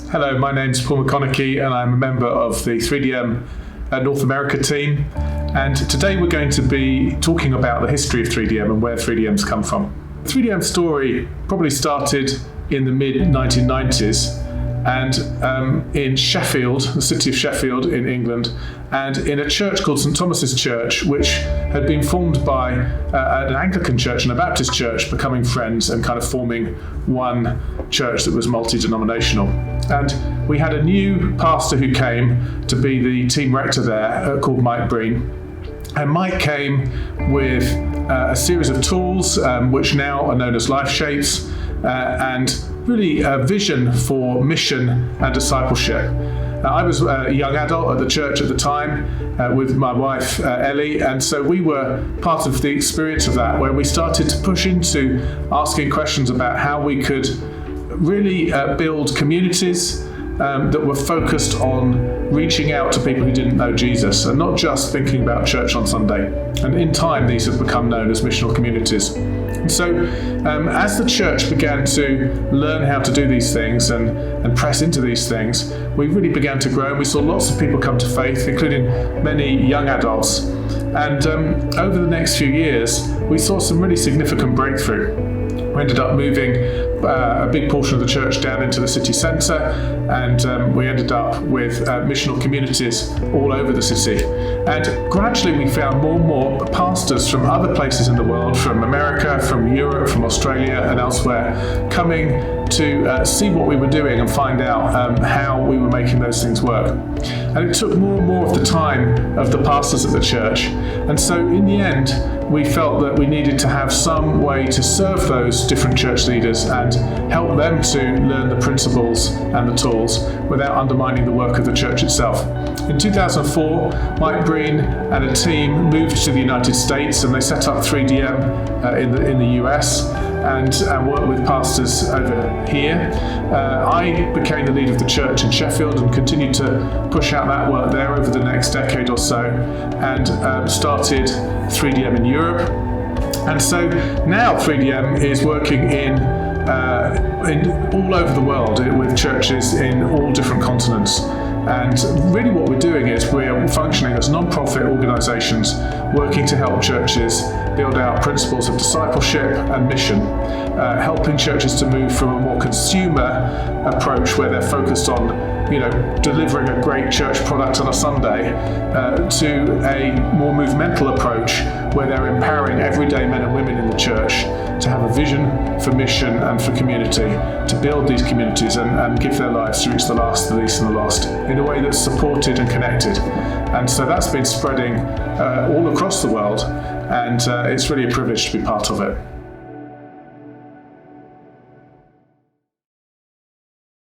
Hello, my name's Paul McConaughey and I'm a member of the 3DM North America team. And today we're going to be talking about the history of 3DM and where 3Dm's come from. 3DM's story probably started in the mid-1990s and in Sheffield, the city of Sheffield in England, and in a church called St Thomas's Church, which had been formed by an Anglican church and a Baptist church becoming friends and kind of forming one church that was multi-denominational. And we had a new pastor who came to be the team rector there called Mike Breen. And Mike came with a series of tools which now are known as life shapes and really a vision for mission and discipleship. I was a young adult at the church at the time with my wife Ellie, and so we were part of the experience of that, where we started to push into asking questions about how we could really build communities that were focused on reaching out to people who didn't know Jesus and not just thinking about church on Sunday. And in time, these have become known as missional communities. And so as the church began to learn how to do these things and press into these things, we really began to grow, and we saw lots of people come to faith, including many young adults. And over the next few years, we saw some really significant breakthrough. We ended up moving a big portion of the church down into the city centre, and we ended up with missional communities all over the city. And gradually we found more and more pastors from other places in the world, from America, from Europe, from Australia and elsewhere, coming to see what we were doing and find out how we were making those things work. And it took more and more of the time of the pastors at the church. And so in the end, we felt that we needed to have some way to serve those different church leaders and help them to learn the principles and the tools without undermining the work of the church itself. In 2004, Mike Breen and a team moved to the United States, and they set up 3DM in the US and worked with pastors over here. I became the leader of the church in Sheffield and continued to push out that work there over the next decade or so, and started 3DM in Europe. And so now 3DM is working in all over the world with churches in all different continents. And really what we're doing is we're functioning as non-profit organisations working to help churches build out principles of discipleship and mission, helping churches to move from a more consumer approach where they're focused on delivering a great church product on a Sunday to a more movemental approach where they're empowering everyday men and women in the church to have a vision for mission and for community, to build these communities and give their lives to reach the last, the least and the lost in a way that's supported and connected. And so that's been spreading all across the world, and it's really a privilege to be part of it.